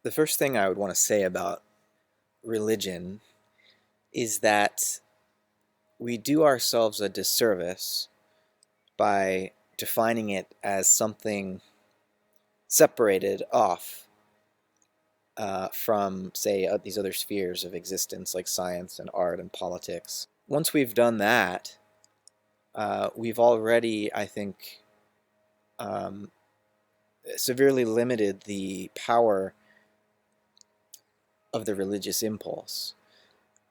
The first thing I would want to say about religion is that we do ourselves a disservice by defining it as something separated off from, say, these other spheres of existence like science and art and politics. Once we've done that, we've already, I think, um, severely limited the power of the religious impulse.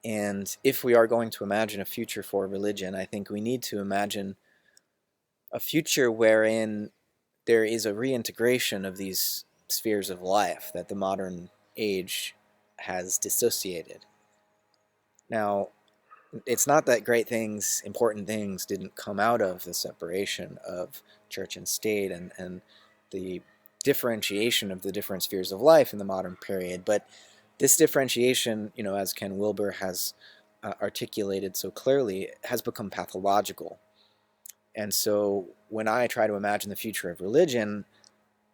And if we are going to imagine a future for religion, I think we need to imagine a future wherein there is a reintegration of these spheres of life that the modern age has dissociated. Now, it's not that great things, important things, didn't come out of the separation of church and state and the differentiation of the different spheres of life in the modern period, but this differentiation, as Ken Wilber has articulated so clearly, has become pathological. And so when I try to imagine the future of religion,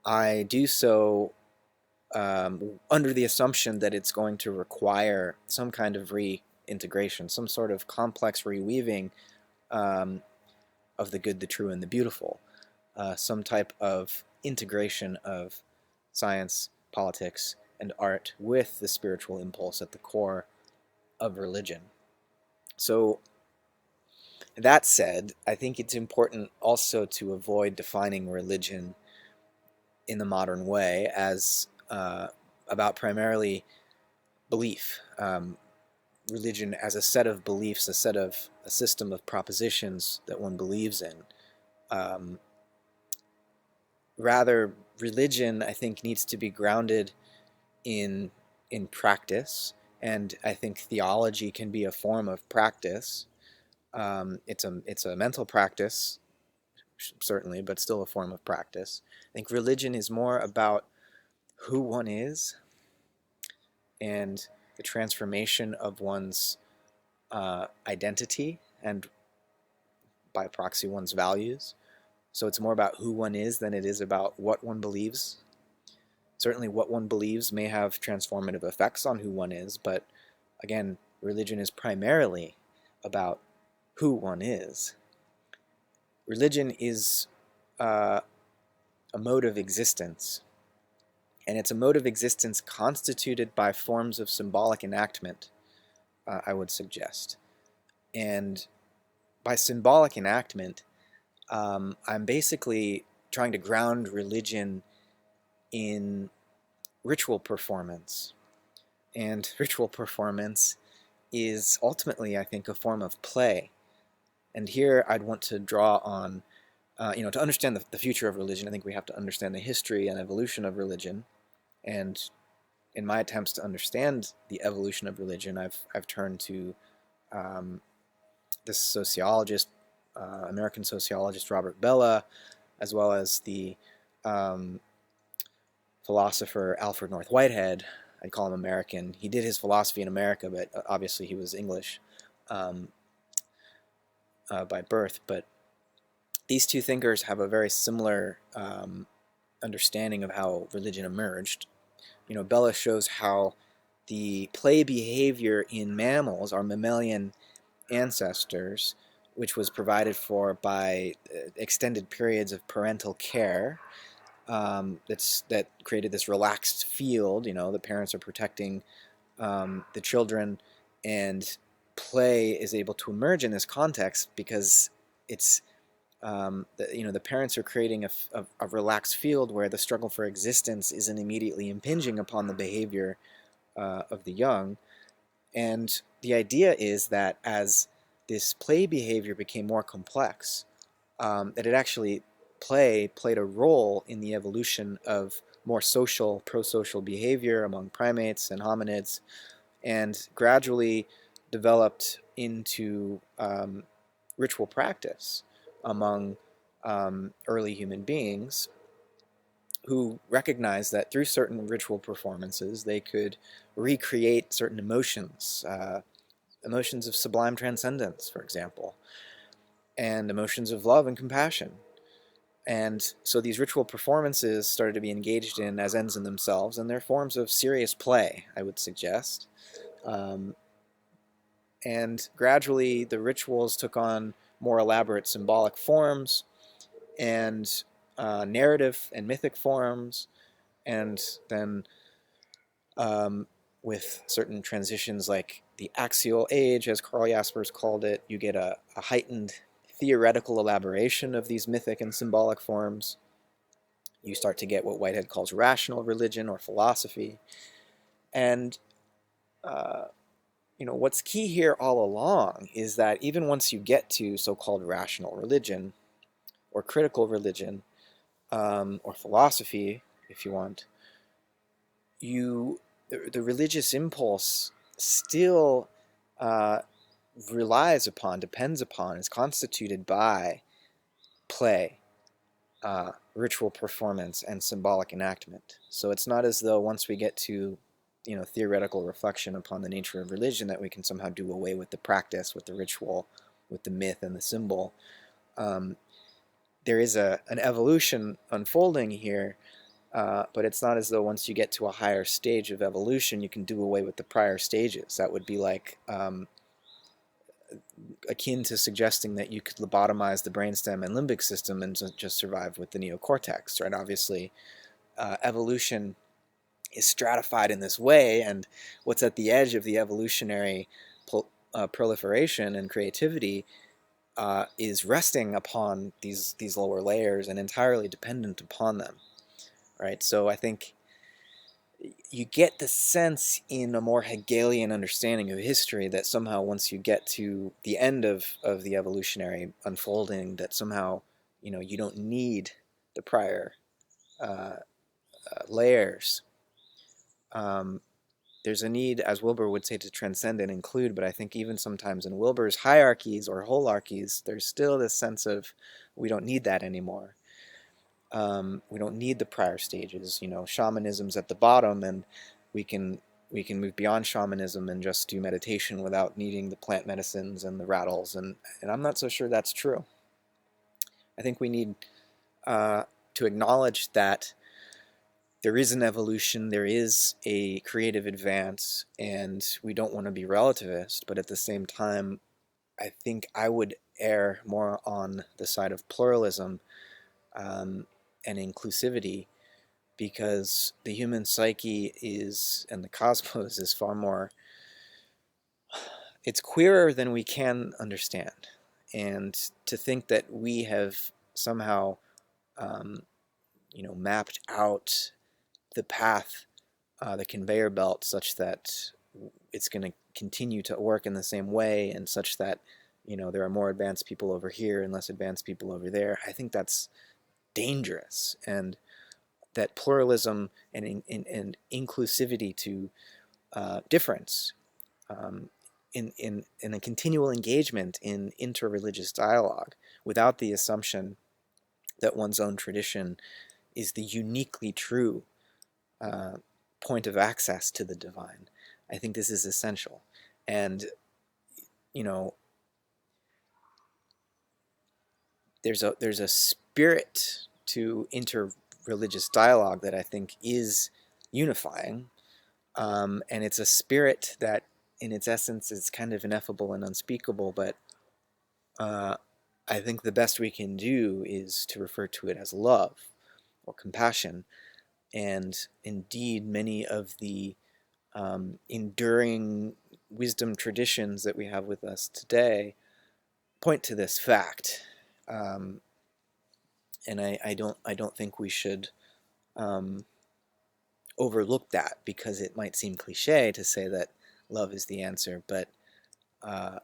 I do so under the assumption that it's going to require some kind of reintegration, some sort of complex reweaving of the good, the true, and the beautiful, some type of integration of science, politics, and art with the spiritual impulse at the core of religion. So that said, I think it's important also to avoid defining religion in the modern way as about primarily belief. Religion as a set of beliefs, a system of propositions that one believes in. Rather, religion, I think, needs to be grounded in practice, and I think theology can be a form of practice. It's a mental practice, certainly, but still a form of practice. I think religion is more about who one is and the transformation of one's identity and, by proxy, one's values. So it's more about who one is than it is about what one believes. Certainly what one believes may have transformative effects on who one is, but again, religion is primarily about who one is. Religion is a mode of existence, and it's a mode of existence constituted by forms of symbolic enactment, I would suggest. And by symbolic enactment, I'm basically trying to ground religion in ritual performance. And ritual performance is ultimately, I think, a form of play. And here I'd want to draw on, to understand the future of religion, I think we have to understand the history and evolution of religion. And in my attempts to understand the evolution of religion, I've turned to this sociologist, American sociologist Robert Bellah, as well as the philosopher Alfred North Whitehead. I'd call him American. He did his philosophy in America, but obviously he was English by birth. But these two thinkers have a very similar understanding of how religion emerged. Bellah shows how the play behavior in mammals, our mammalian ancestors, which was provided for by extended periods of parental care, that created this relaxed field. The parents are protecting the children, and play is able to emerge in this context because it's the parents are creating a relaxed field where the struggle for existence isn't immediately impinging upon the behavior of the young. And the idea is that as this play behavior became more complex, that it actually played a role in the evolution of more social, pro-social behavior among primates and hominids, and gradually developed into ritual practice among early human beings who recognized that through certain ritual performances they could recreate certain emotions, emotions of sublime transcendence, for example, and emotions of love and compassion. And so these ritual performances started to be engaged in as ends in themselves, and they're forms of serious play, I would suggest. Um, and gradually, the rituals took on more elaborate symbolic forms and narrative and mythic forms, and then with certain transitions like the axial age, as Karl Jaspers called it, you get a heightened theoretical elaboration of these mythic and symbolic forms. You start to get what Whitehead calls rational religion or philosophy. And what's key here all along is that even once you get to so-called rational religion or critical religion, or philosophy, if you want, the religious impulse still uh, depends upon, is constituted by play, ritual performance, and symbolic enactment. So it's not as though once we get to theoretical reflection upon the nature of religion that we can somehow do away with the practice, with the ritual, with the myth and the symbol. There is an evolution unfolding here, but it's not as though once you get to a higher stage of evolution, you can do away with the prior stages. That would be like akin to suggesting that you could lobotomize the brainstem and limbic system and just survive with the neocortex, right? Obviously, evolution is stratified in this way, and what's at the edge of the evolutionary proliferation and creativity is resting upon these lower layers and entirely dependent upon them, right? So I think you get the sense in a more Hegelian understanding of history that somehow once you get to the end of the evolutionary unfolding, that somehow you don't need the prior layers. There's a need, as Wilber would say, to transcend and include, but I think even sometimes in Wilber's hierarchies or holarchies, there's still this sense of we don't need that anymore. We don't need the prior stages. Shamanism's at the bottom, and we can move beyond shamanism and just do meditation without needing the plant medicines and the rattles. And I'm not so sure that's true. I think we need to acknowledge that there is an evolution, there is a creative advance, and we don't want to be relativist, but at the same time, I think I would err more on the side of pluralism and inclusivity, because the human psyche and the cosmos is far more, it's queerer than we can understand. And to think that we have somehow, mapped out the path, the conveyor belt, such that it's going to continue to work in the same way, and such that there are more advanced people over here and less advanced people over there, I think that's dangerous. And that pluralism and inclusivity to difference, in a continual engagement in interreligious dialogue, without the assumption that one's own tradition is the uniquely true point of access to the divine. I think this is essential. And, there's a spirit to interreligious dialogue that I think is unifying. And it's a spirit that, in its essence, is kind of ineffable and unspeakable, but I think the best we can do is to refer to it as love or compassion. And indeed, many of the enduring wisdom traditions that we have with us today point to this fact. And I don't think we should overlook that, because it might seem cliche to say that love is the answer, but I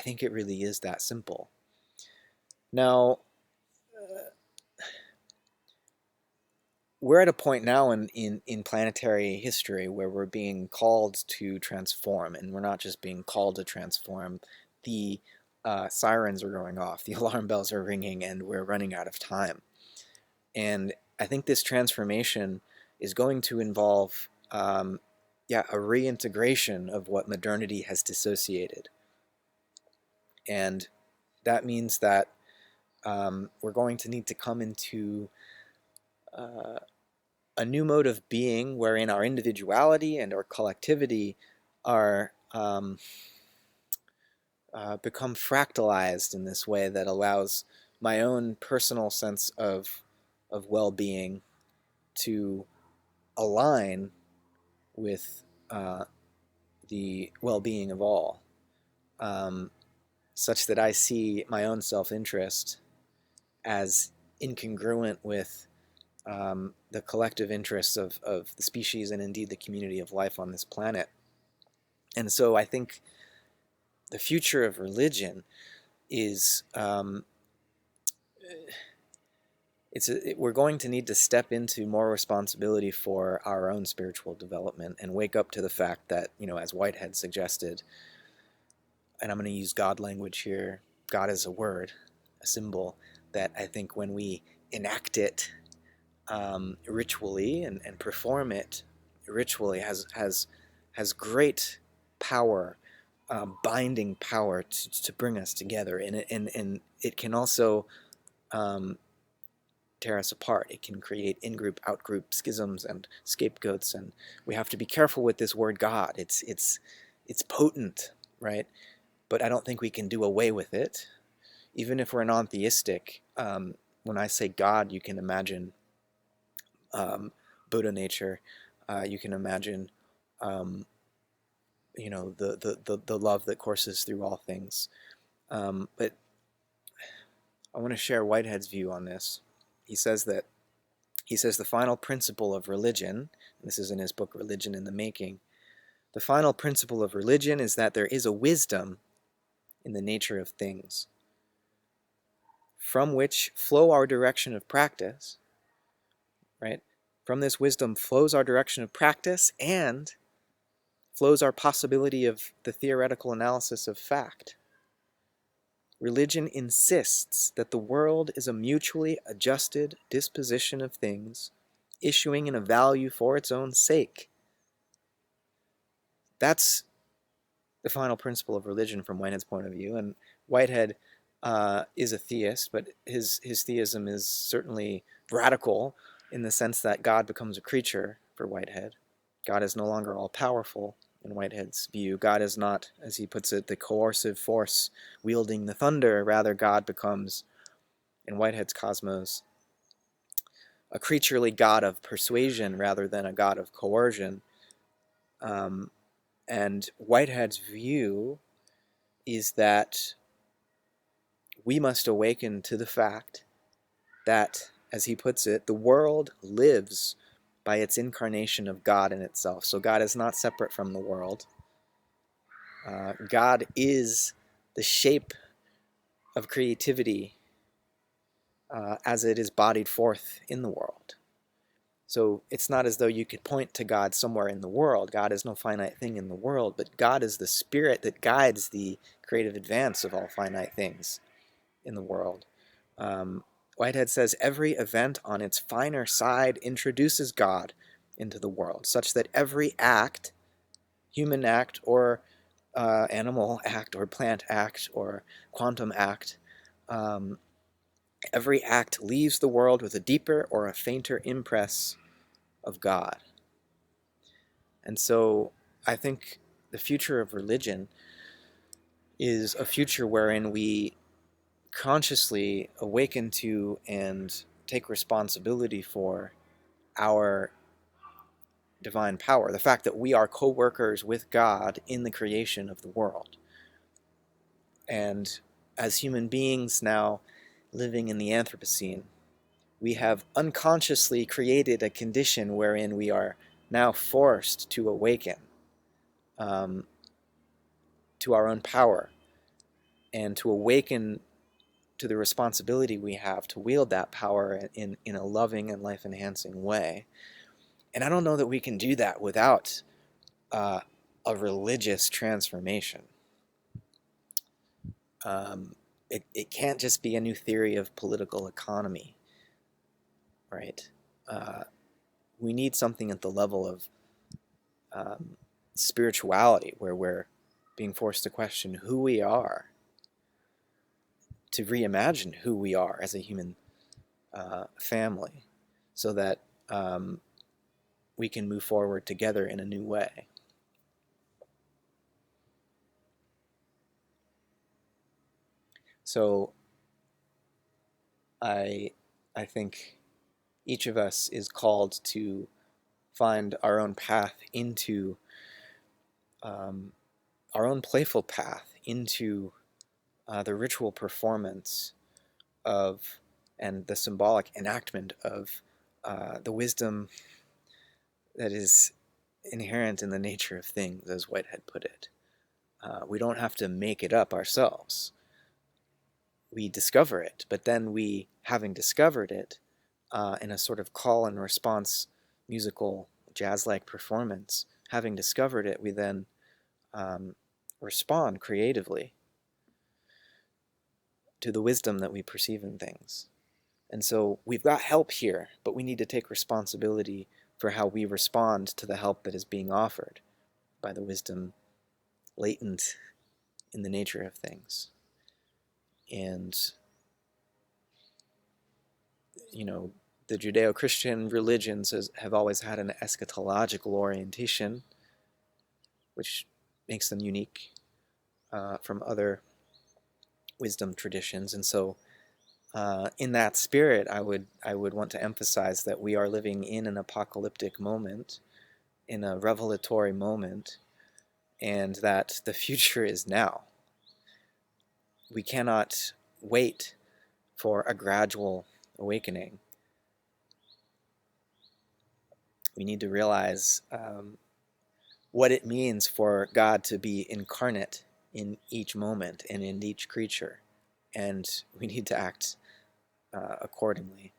think it really is that simple. Now, we're at a point now in planetary history where we're being called to transform, and we're not just being called to transform. The sirens are going off, the alarm bells are ringing, and we're running out of time. And I think this transformation is going to involve a reintegration of what modernity has dissociated. And that means that we're going to need to come into a new mode of being wherein our individuality and our collectivity are become fractalized in this way that allows my own personal sense of well-being to align with the well-being of all, such that I see my own self-interest as incongruent with the collective interests of the species and indeed the community of life on this planet. And so I think the future of religion is we're going to need to step into more responsibility for our own spiritual development and wake up to the fact that, as Whitehead suggested, and I'm going to use God language here, God is a word, a symbol, that I think when we enact it ritually and perform it ritually has great power, binding power to bring us together, and it can also tear us apart. It can create in-group, out-group schisms and scapegoats, and we have to be careful with this word God. It's potent, right? But I don't think we can do away with it. Even if we're non-theistic, when I say God, you can imagine Buddha nature. You can imagine, the love that courses through all things. But I want to share Whitehead's view on this. He says the final principle of religion, and this is in his book Religion in the Making, the final principle of religion is that there is a wisdom in the nature of things, from which flow our direction of practice, right? From this wisdom flows our direction of practice and flows our possibility of the theoretical analysis of fact. Religion insists that the world is a mutually adjusted disposition of things, issuing in a value for its own sake. That's the final principle of religion from Whitehead's point of view. And Whitehead is a theist, but his theism is certainly radical in the sense that God becomes a creature for Whitehead. God is no longer all-powerful in Whitehead's view. God is not, as he puts it, the coercive force wielding the thunder. Rather, God becomes, in Whitehead's cosmos, a creaturely god of persuasion rather than a god of coercion. And Whitehead's view is that we must awaken to the fact that, as he puts it, the world lives by its incarnation of God in itself. So God is not separate from the world. God is the shape of creativity as it is bodied forth in the world. So it's not as though you could point to God somewhere in the world. God is no finite thing in the world, but God is the spirit that guides the creative advance of all finite things in the world. Whitehead says every event on its finer side introduces God into the world, such that every act, human act or animal act or plant act or quantum act, every act leaves the world with a deeper or a fainter impress of God. And so I think the future of religion is a future wherein we consciously awaken to and take responsibility for our divine power, the fact that we are co-workers with God in the creation of the world. And as human beings now living in the Anthropocene, we have unconsciously created a condition wherein we are now forced to awaken to our own power and to awaken to the responsibility we have to wield that power in a loving and life-enhancing way. And I don't know that we can do that without a religious transformation. It can't just be a new theory of political economy, right? We need something at the level of spirituality, where we're being forced to question who we are, to reimagine who we are as a human family, so that we can move forward together in a new way. So I think each of us is called to find our own path into our own playful path into the ritual performance of and the symbolic enactment of the wisdom that is inherent in the nature of things, as Whitehead put it. We don't have to make it up ourselves. We discover it, but then we, having discovered it in a sort of call and response musical jazz-like performance, having discovered it, we then respond creatively to the wisdom that we perceive in things. And so we've got help here, but we need to take responsibility for how we respond to the help that is being offered by the wisdom latent in the nature of things. And, you know, the Judeo-Christian religions have always had an eschatological orientation, which makes them unique from other wisdom traditions. And so in that spirit, I would want to emphasize that we are living in an apocalyptic moment, in a revelatory moment, and that the future is now. We cannot wait for a gradual awakening. We need to realize what it means for God to be incarnate in each moment and in each creature, and we need to act accordingly.